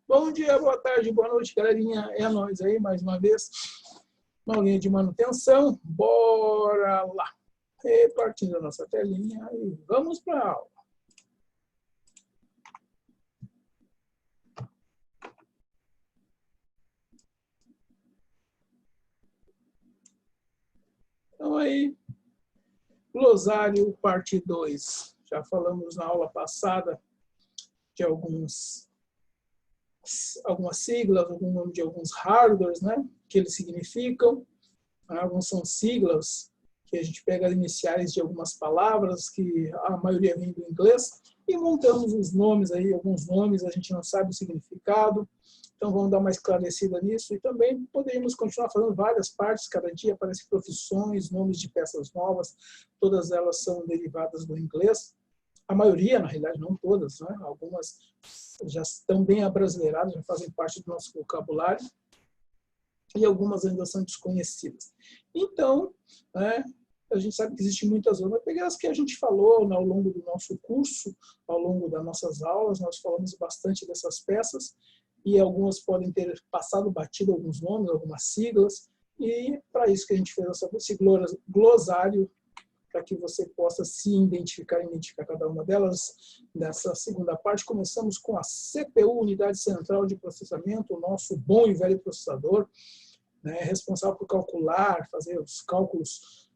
Bom dia, boa tarde, boa noite, galerinha. É nóis aí, mais uma vez. Uma linha de manutenção. Bora lá. Repartindo a nossa telinha e vamos para a aula. Então aí, glossário, parte 2. Já falamos na aula passada de algumas siglas, algum nome de alguns hardwares, né? Que eles significam. Alguns são siglas que a gente pega as iniciais de algumas palavras, que a maioria vem do inglês, e montamos os nomes aí, alguns nomes a gente não sabe o significado, então vamos dar uma esclarecida nisso, e também poderíamos continuar falando várias partes, cada dia aparecem profissões, nomes de peças novas, todas elas são derivadas do inglês, a maioria, na realidade, não todas, né? Algumas já estão bem abrasileiradas, já fazem parte do nosso vocabulário, e algumas ainda são desconhecidas. Então, né, a gente sabe que existem muitas outras. Vou pegar as que a gente falou ao longo do nosso curso, ao longo das nossas aulas, nós falamos bastante dessas peças, e algumas podem ter passado batido alguns nomes, algumas siglas, e para isso que a gente fez esse glossário, para que você possa se identificar cada uma delas. Nessa segunda parte, começamos com a CPU, Unidade Central de Processamento, o nosso bom e velho processador, né, responsável por calcular, fazer os cálculos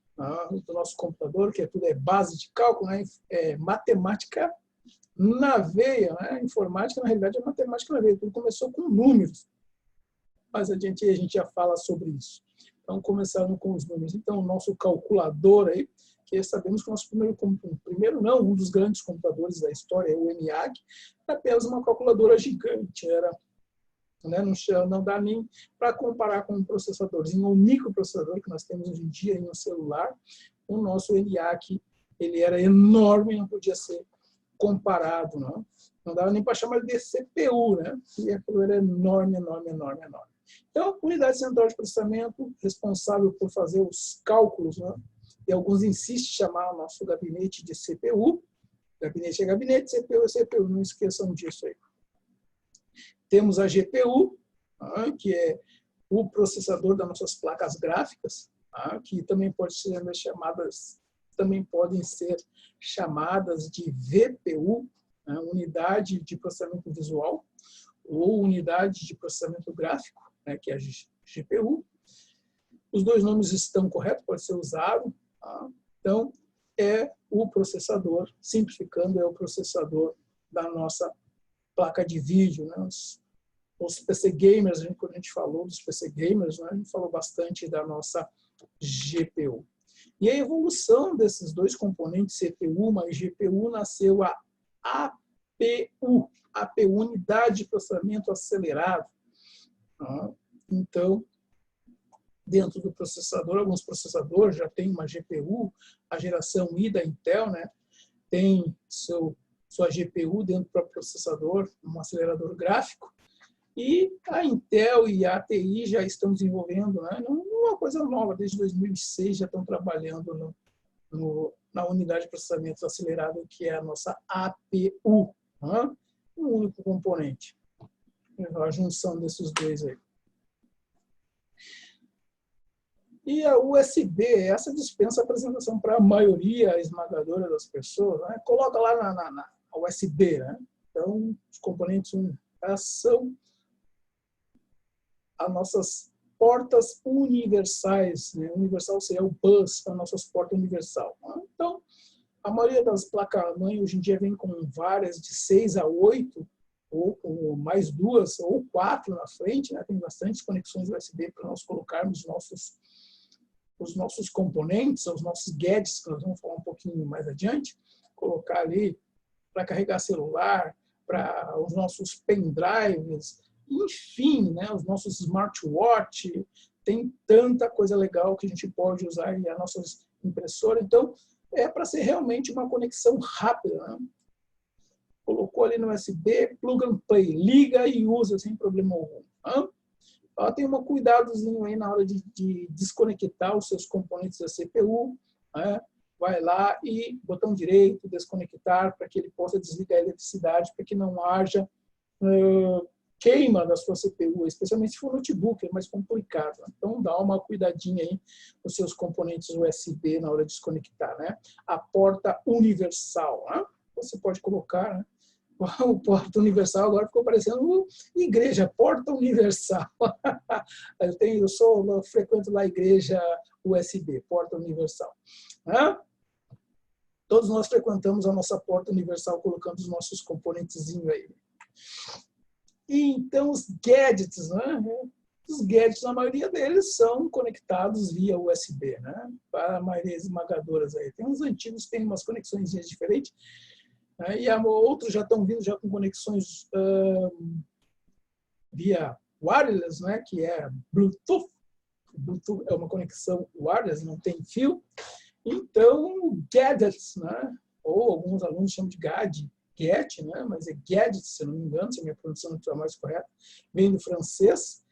do nosso computador, que tudo é base de cálculo, né, matemática na veia, né, informática, na realidade, é matemática na veia, tudo começou com números, mas a gente já fala sobre isso. Então, começando com os números. Então, o nosso calculador aí, que sabemos que o nosso um dos grandes computadores da história, é o ENIAC, é apenas uma calculadora gigante, né? Não dá nem para comparar com um processadorzinho, um microprocessador que nós temos hoje em dia em um celular. O nosso ENIAC, ele era enorme, não podia ser comparado, não dava nem para chamar de CPU, né? E aquilo era enorme, enorme, enorme, enorme. Então, unidade central de processamento, responsável por fazer os cálculos, né? E alguns insistem em chamar o nosso gabinete de CPU. Gabinete é gabinete, CPU é CPU, não esqueçam disso aí. Temos a GPU, que é o processador das nossas placas gráficas, que também podem ser chamadas de VPU, unidade de processamento visual, ou unidade de processamento gráfico, que é a GPU. Os dois nomes estão corretos, pode ser usado. Então, é o processador, simplificando, é o processador da nossa placa de vídeo, né? Os PC gamers, quando a gente falou dos PC gamers, né? A gente falou bastante da nossa GPU. E a evolução desses dois componentes, CPU mais GPU, nasceu a APU, Unidade de Processamento Acelerado. Então, dentro do processador, alguns processadores já têm uma GPU, a geração I da Intel, né? Tem sua GPU dentro do próprio processador, um acelerador gráfico, e a Intel e a ATI já estão desenvolvendo, né, uma coisa nova, desde 2006 já estão trabalhando na unidade de processamento acelerado, que é a nossa APU, um único componente, a junção desses dois aí. E a USB, essa dispensa a apresentação para a maioria esmagadora das pessoas, né? Coloca lá na USB, né? Então, os componentes são as nossas portas universais, né? Universal seria o bus, as nossas portas universal. Então, a maioria das placas-mãe hoje em dia vem com várias de 6 a 8, ou mais 2 ou 4 na frente, né? Tem bastantes conexões USB para nós colocarmos os nossos componentes, os nossos gadgets, que nós vamos falar um pouquinho mais adiante, colocar ali para carregar celular, para os nossos pendrives, enfim, né, os nossos smartwatch, tem tanta coisa legal que a gente pode usar em as nossas impressoras. Então, é para ser realmente uma conexão rápida, né? Colocou ali no USB, plug and play, liga e usa sem problema algum. Tem um cuidadozinho aí na hora de desconectar os seus componentes da CPU, né? Vai lá e botão direito, desconectar, para que ele possa desligar a eletricidade, para que não haja queima da sua CPU, especialmente se for notebook, é mais complicado. Então, dá uma cuidadinha aí nos seus componentes USB na hora de desconectar, né? A porta universal, né? Você pode colocar, né? O porta universal agora ficou parecendo igreja, porta universal. Eu frequento lá a igreja USB, porta universal. Né? Todos nós frequentamos a nossa porta universal colocando os nossos componentezinhos aí. E então os gadgets, né? Os gadgets, a maioria deles são conectados via USB, né? Para a maioria esmagadoras aí. Tem uns antigos que têm umas conexões diferentes, né? E outros já estão vindo já com conexões via wireless, né? Que é Bluetooth. Bluetooth é uma conexão wireless, não tem fio. Então, gadgets, né? Ou alguns alunos chamam de gadget, né? Mas é gadget, se não me engano, se a minha pronúncia não estiver mais correta, vem do francês.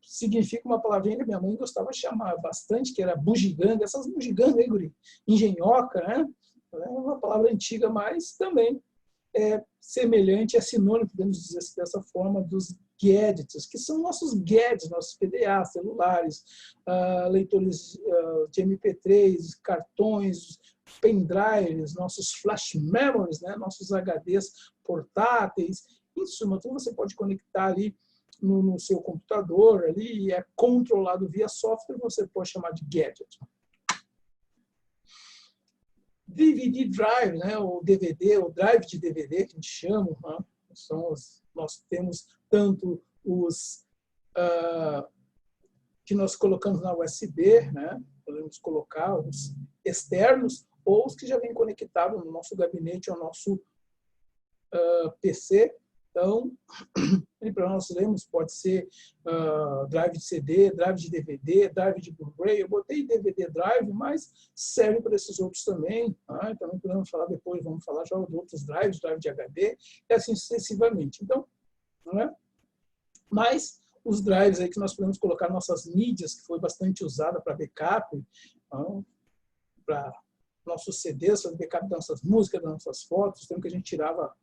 Significa uma palavrinha que minha mãe gostava de chamar bastante, que era bugiganga, essas bugigangas aí, guri, engenhoca, né? É uma palavra antiga, mas também é semelhante, é sinônimo, podemos dizer assim, dessa forma, dos gadgets, que são nossos gadgets, nossos PDA, celulares, leitores de MP3, cartões, pendrives, nossos flash memories, né? Nossos HDs portáteis, em suma, tudo você pode conectar ali no seu computador ali, e é controlado via software, você pode chamar de gadget. DVD drive, né, o DVD, o drive de DVD que a gente chama, né, nós temos tanto os que nós colocamos na USB, né, podemos colocar os externos ou os que já vêm conectados no nosso gabinete ao nosso PC. Então, para nós lemos, pode ser drive de CD, drive de DVD, drive de Blu-ray. Eu botei DVD drive, mas serve para esses outros também. Tá? Também podemos falar depois, vamos falar já de outros drives, drive de HD, e assim sucessivamente. Então, né? Mas os drives aí que nós podemos colocar nossas mídias, que foi bastante usada para backup, para nossos CDs, fazer backup das nossas músicas, das nossas fotos. Tempo que a gente tirava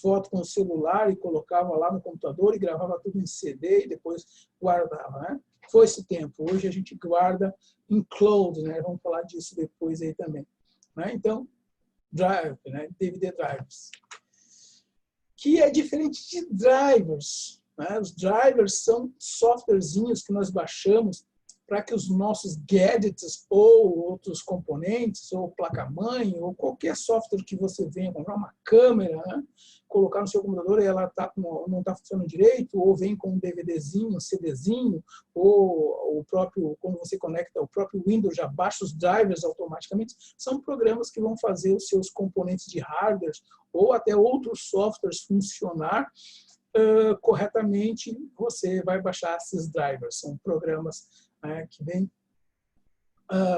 foto com o celular e colocava lá no computador e gravava tudo em CD e depois guardava, né? Foi esse tempo. Hoje a gente guarda em cloud, né? Vamos falar disso depois aí também, né? Então, drive, né? DVD drives, que é diferente de drivers, né? Os drivers são softwarezinhos que nós baixamos para que os nossos gadgets ou outros componentes, ou placa-mãe, ou qualquer software que você venha comprar, uma câmera, né? Colocar no seu computador e ela não está funcionando direito, ou vem com um DVDzinho, um CDzinho, ou o próprio, quando você conecta, o próprio Windows já baixa os drivers automaticamente. São programas que vão fazer os seus componentes de hardware ou até outros softwares funcionar corretamente. Você vai baixar esses drivers. São programas que vem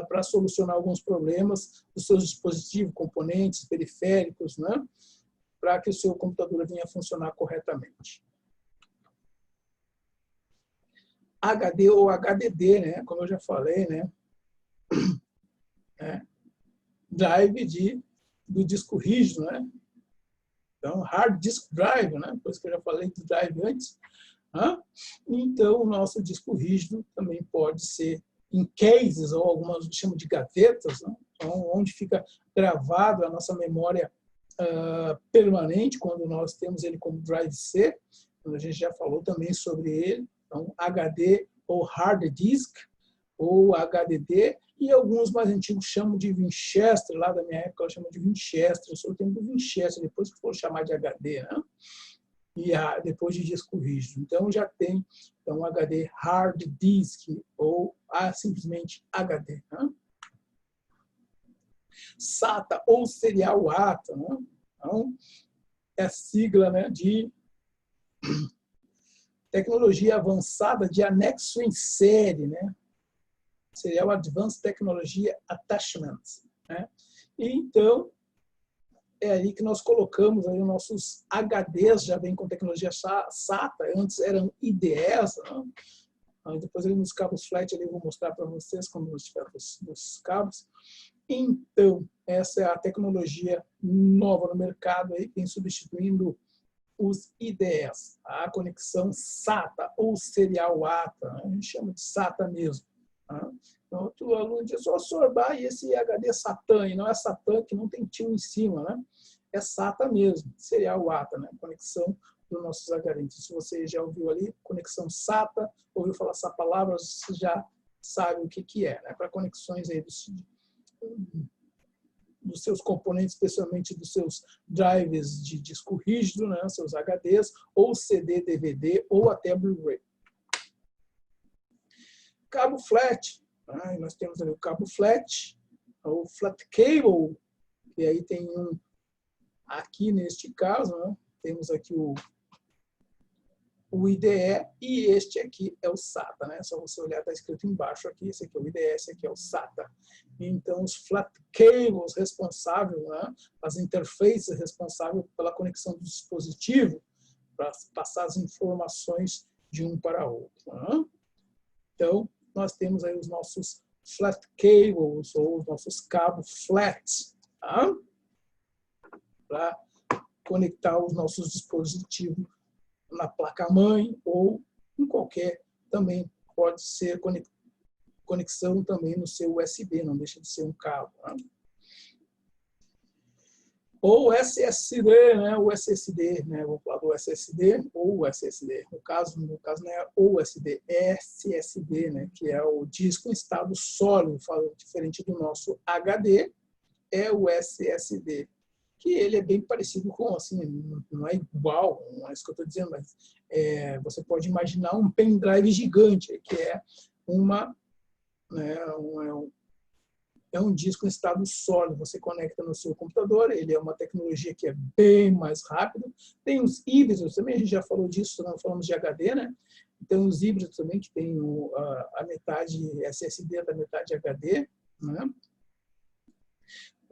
para solucionar alguns problemas dos seus dispositivos, componentes, periféricos, né? Para que o seu computador venha a funcionar corretamente. HD ou HDD, né? Como eu já falei, né? Drive do disco rígido, né? Então, hard disk drive, né? Depois que eu já falei do drive antes. Então, o nosso disco rígido também pode ser em cases, ou algumas chamam de gavetas, né? Então, onde fica gravado a nossa memória permanente, quando nós temos ele como drive C. A gente já falou também sobre ele. Então, HD ou hard disk, ou HDD, e alguns mais antigos chamam de Winchester, lá da minha época eu chamo de Winchester, eu sou o tempo do Winchester, depois que for chamar de HD, né? E depois de disco rígido. Então, já tem HD hard disk, ou simplesmente HD. Né? SATA, ou serial ATA. Né? Então, é a sigla, né, de tecnologia avançada de anexo em série, né? Serial Advanced Technology Attachment. Né? E, então, é aí que nós colocamos aí os nossos HDs, já vem com tecnologia SATA, antes eram IDEs, né? Depois ali nos cabos flat ali eu vou mostrar para vocês quando estiver nos cabos. Então, essa é a tecnologia nova no mercado aí, que vem substituindo os IDEs, a conexão SATA ou serial ATA, né? A gente chama de SATA mesmo. Tá? Então, o aluno diz, sorbar e esse HD SATAN, e não é SATAN que não tem tio em cima, né? É SATA mesmo, serial ATA, né? Conexão dos nossos HDs. Se você já ouviu ali, conexão SATA, ouviu falar essa palavra, você já sabe o que é, né? Para conexões aí dos seus componentes, especialmente dos seus drives de disco rígido, né? Seus HDs, ou CD, DVD, ou até Blu-ray. Cabo flat, né? Nós temos ali o cabo flat, o flat cable, e aí tem um, aqui neste caso, né? Temos aqui o IDE, e este aqui é o SATA, né? Só você olhar, está escrito embaixo aqui, esse aqui é o IDE, esse aqui é o SATA. Então, os flat cables responsáveis, né? As interfaces responsáveis pela conexão do dispositivo, para passar as informações de um para outro. Né? Então, nós temos aí os nossos flat cables, ou os nossos cabos flat, tá? Para conectar os nossos dispositivos na placa-mãe ou em qualquer, também pode ser conexão também no seu USB, não deixa de ser um cabo. Né? Ou SSD, né? O SSD, né? Vou falar do SSD ou SSD. No caso não é o USB, é SSD, né? Que é o disco em estado sólido, diferente do nosso HD, é o SSD. Que ele é bem parecido com, assim, não é igual, não é isso que eu estou dizendo, mas você pode imaginar um pendrive gigante, que é um disco em estado sólido. Você conecta no seu computador, ele é uma tecnologia que é bem mais rápida. Tem os híbridos também, a gente já falou disso, nós falamos de HD, né? Então, os híbridos também, que tem a metade SSD, a metade HD, né?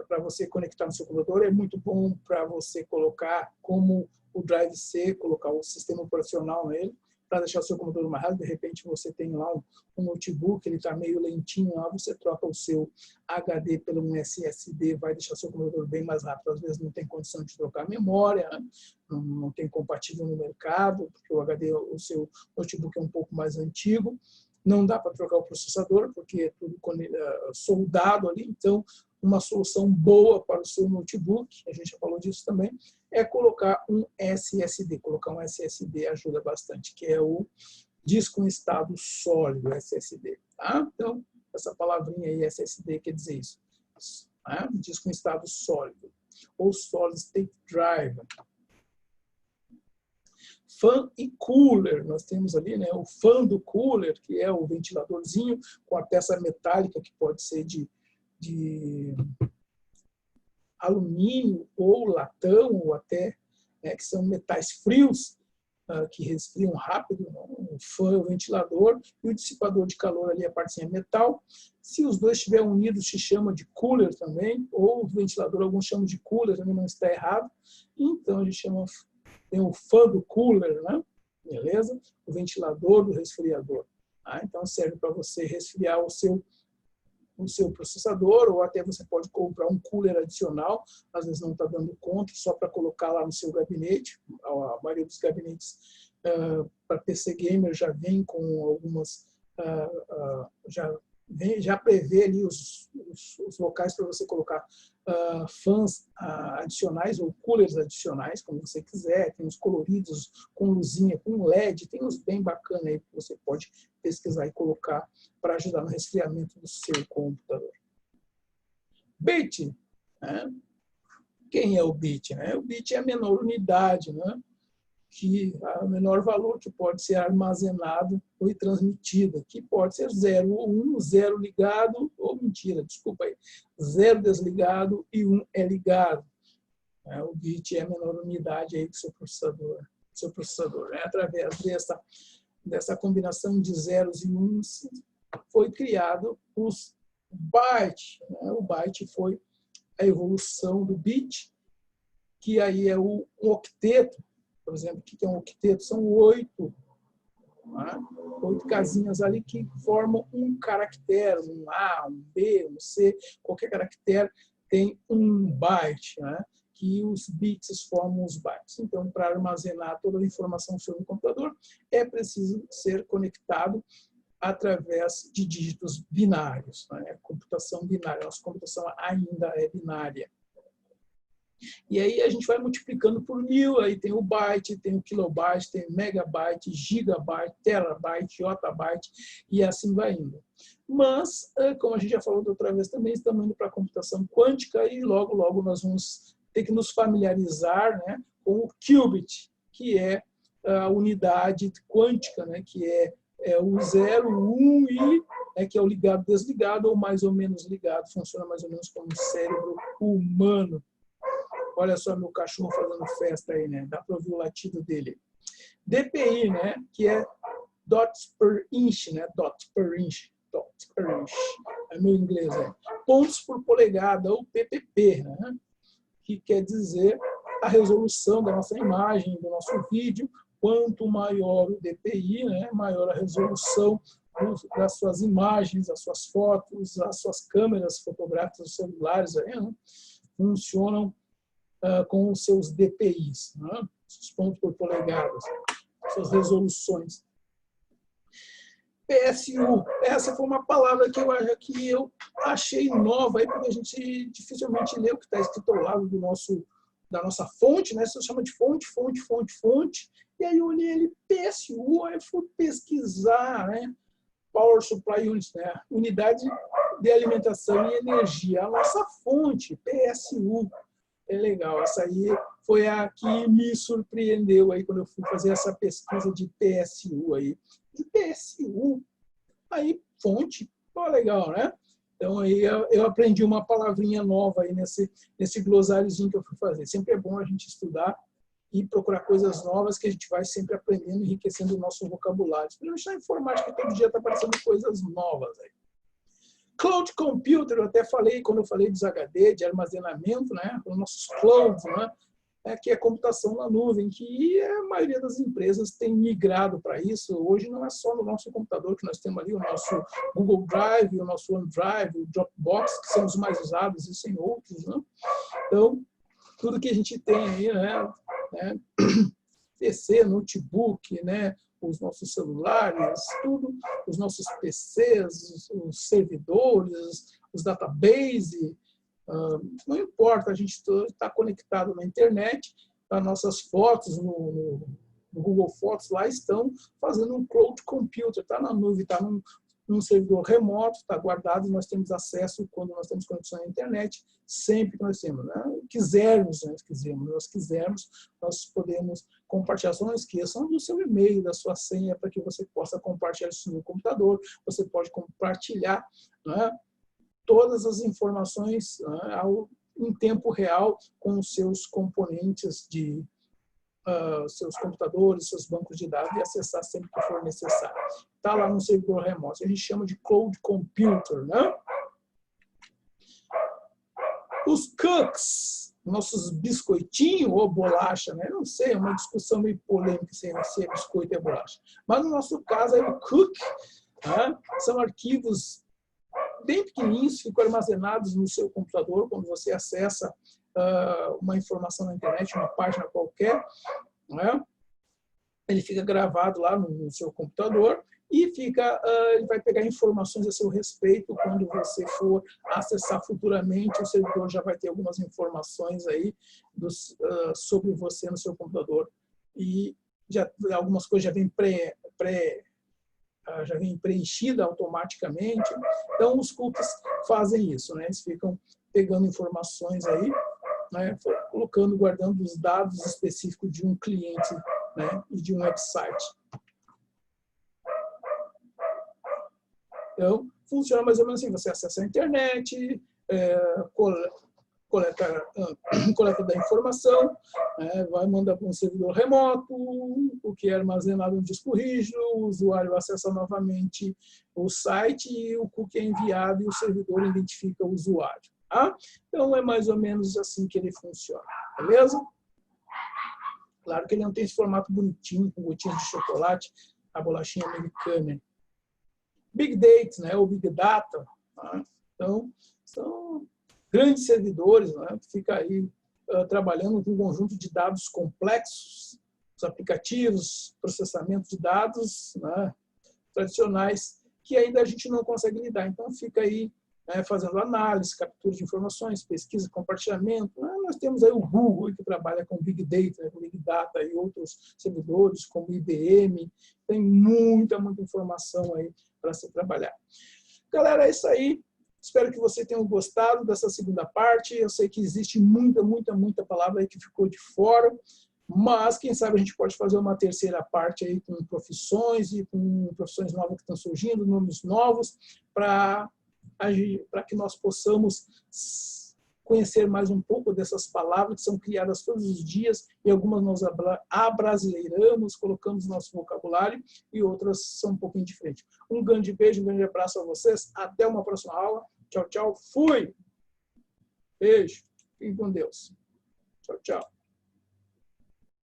Para você conectar no seu computador, é muito bom para você colocar como o Drive C, colocar o sistema operacional nele, para deixar o seu computador mais rápido. De repente, você tem lá um notebook, ele está meio lentinho lá, você troca o seu HD pelo um SSD, vai deixar o seu computador bem mais rápido. Às vezes não tem condição de trocar a memória, né? Não tem compatível no mercado, porque o HD, o seu notebook é um pouco mais antigo. Não dá para trocar o processador, porque é tudo soldado ali, então uma solução boa para o seu notebook, a gente já falou disso também, é colocar um SSD. Colocar um SSD ajuda bastante, que é o disco em estado sólido, SSD. Tá? Então, essa palavrinha aí, SSD, quer dizer isso. Tá? Disco em estado sólido, ou Solid State Drive. Fan e cooler, nós temos ali, né, o fan do cooler, que é o ventiladorzinho com a peça metálica, que pode ser de alumínio ou latão, ou até que são metais frios, que resfriam rápido, né? O fan, o ventilador, e o dissipador de calor ali, a partezinha metal. Se os dois estiverem unidos, se chama de cooler também, ou o ventilador, alguns chamam de cooler, também não está errado. Então, a gente chama, tem o fan do cooler, né? Beleza? O ventilador do resfriador. Tá? Então, serve para você resfriar o seu processador, ou até você pode comprar um cooler adicional, às vezes não está dando conta, só para colocar lá no seu gabinete. A maioria dos gabinetes para PC Gamer já vem com algumas, já prevê ali os locais para você colocar fãs adicionais ou coolers adicionais, como você quiser. Tem os coloridos com luzinha, com LED, tem uns bem bacanas aí que você pode pesquisar e colocar para ajudar no resfriamento do seu computador. Bit, né? Quem é o bit? Né? O bit é a menor unidade, né? Que o menor valor que pode ser armazenado ou transmitido, que pode ser 0 ou 1, 0 ligado, ou mentira, desculpa aí, 0 desligado e 1 é ligado. O bit é a menor unidade aí do seu processador. Né? Através dessa combinação de zeros e uns, foi criado os bytes. Né? O byte foi a evolução do bit, que aí é um octeto. Por exemplo, o que é um octeto? São 8 casinhas ali que formam um caractere, um A, um B, um C, qualquer caractere tem um byte, né? que os bits formam os bytes. Então, para armazenar toda a informação sobre o computador, é preciso ser conectado através de dígitos binários, né? Computação binária, nossa computação ainda é binária. E aí a gente vai multiplicando por 1000, aí tem o byte, tem o kilobyte, tem o megabyte, gigabyte, terabyte, yottabyte, e assim vai indo. Mas, como a gente já falou da outra vez também, estamos indo para a computação quântica e logo, logo nós vamos ter que nos familiarizar, né, com o qubit, que é a unidade quântica, né, que é o 0, 1 e que é o ligado, desligado, ou mais ou menos ligado, funciona mais ou menos como um cérebro humano. Olha só meu cachorro fazendo festa aí, né? Dá para ouvir o latido dele. DPI, né? Que é dots per inch, né? Dot per inch. Dot per inch. É meu inglês, é. Pontos por polegada, ou PPP, né? Que quer dizer a resolução da nossa imagem, do nosso vídeo. Quanto maior o DPI, né? Maior a resolução das suas imagens, das suas fotos, as suas câmeras fotográficas, os celulares, aí, né? Funcionam com os seus DPIs, né? Os pontos por polegadas, suas resoluções. PSU, essa foi uma palavra que eu achei nova, aí, porque a gente dificilmente lê o que está escrito ao lado da nossa fonte, né? Você chama de fonte, e aí eu olhei ali, PSU, aí eu fui pesquisar, né? Power Supply Unit, né? Unidade de alimentação e energia, a nossa fonte, PSU. É legal, essa aí foi a que me surpreendeu aí quando eu fui fazer essa pesquisa de PSU aí. De PSU, aí fonte, pô, legal, né? Então aí eu aprendi uma palavrinha nova aí nesse glossáriozinho que eu fui fazer. Sempre é bom a gente estudar e procurar coisas novas que a gente vai sempre aprendendo, enriquecendo o nosso vocabulário. Principalmente na informática, todo dia está aparecendo coisas novas aí. Cloud Computer, eu até falei, quando eu falei dos HD, de armazenamento, né? Os nossos clouds, né? Que é computação na nuvem, que a maioria das empresas tem migrado para isso. Hoje não é só no nosso computador que nós temos ali, o nosso Google Drive, o nosso OneDrive, o Dropbox, que são os mais usados, e sem outros, né? Então, tudo que a gente tem aí, né? PC, notebook, né? Os nossos celulares, tudo, os nossos PCs, os servidores, os databases, não importa, a gente está conectado na internet, as nossas fotos no Google Fotos lá estão fazendo um cloud computer, está na nuvem, está num servidor remoto, está guardado e nós temos acesso quando nós temos conexão à internet, sempre que nós temos, né? Nós quisermos, nós podemos compartilhar. Só não esqueçam do seu e-mail, da sua senha, para que você possa compartilhar isso no computador. Você pode compartilhar, né, todas as informações, né, em tempo real com os seus componentes de seus computadores, seus bancos de dados e acessar sempre que for necessário. Está lá no servidor remoto. A gente chama de cloud computer, né? Os cookies, nossos biscoitinhos ou bolacha, né? Não sei, é uma discussão meio polêmica se é biscoito ou bolacha. Mas no nosso caso, aí, o cookie, né? São arquivos bem pequenininhos, ficam armazenados no seu computador quando você acessa uma informação na internet, uma página qualquer, né? Ele fica gravado lá no seu computador e ele vai pegar informações a seu respeito quando você for acessar futuramente. O servidor já vai ter algumas informações aí sobre você no seu computador e algumas coisas já vêm preenchida automaticamente. Então, os cookies fazem isso, né? Eles ficam pegando informações aí, né? Colocando, guardando os dados específicos de um cliente, né? E de um website. Então, funciona mais ou menos assim. Você acessa a internet, coleta da informação, vai mandar para um servidor remoto, o que é armazenado no disco rígido, o usuário acessa novamente o site e o cookie é enviado e o servidor identifica o usuário. Tá? Então, é mais ou menos assim que ele funciona. Beleza? Claro que ele não tem esse formato bonitinho, com gotinhas de chocolate, a bolachinha americana. Big Data, né? Ou Big Data. Tá? Então, são grandes servidores, né? Fica aí trabalhando com um conjunto de dados complexos, os aplicativos, processamento de dados, né, tradicionais, que ainda a gente não consegue lidar. Então, fica aí fazendo análise, captura de informações, pesquisa, compartilhamento. Nós temos aí o Google, que trabalha com Big Data, com Big Data e outros servidores, como o IBM. Tem muita informação aí para se trabalhar. Galera, é isso aí. Espero que vocês tenham gostado dessa segunda parte. Eu sei que existe muita palavra aí que ficou de fora, mas quem sabe a gente pode fazer uma terceira parte aí com profissões e com profissões novas que estão surgindo, nomes novos, para que nós possamos conhecer mais um pouco dessas palavras que são criadas todos os dias e algumas nós abrasileiramos, colocamos no nosso vocabulário e outras são um pouquinho diferentes. Um grande beijo, um grande abraço a vocês. Até uma próxima aula. Tchau, tchau. Fui! Beijo. Fiquem com Deus. Tchau, tchau.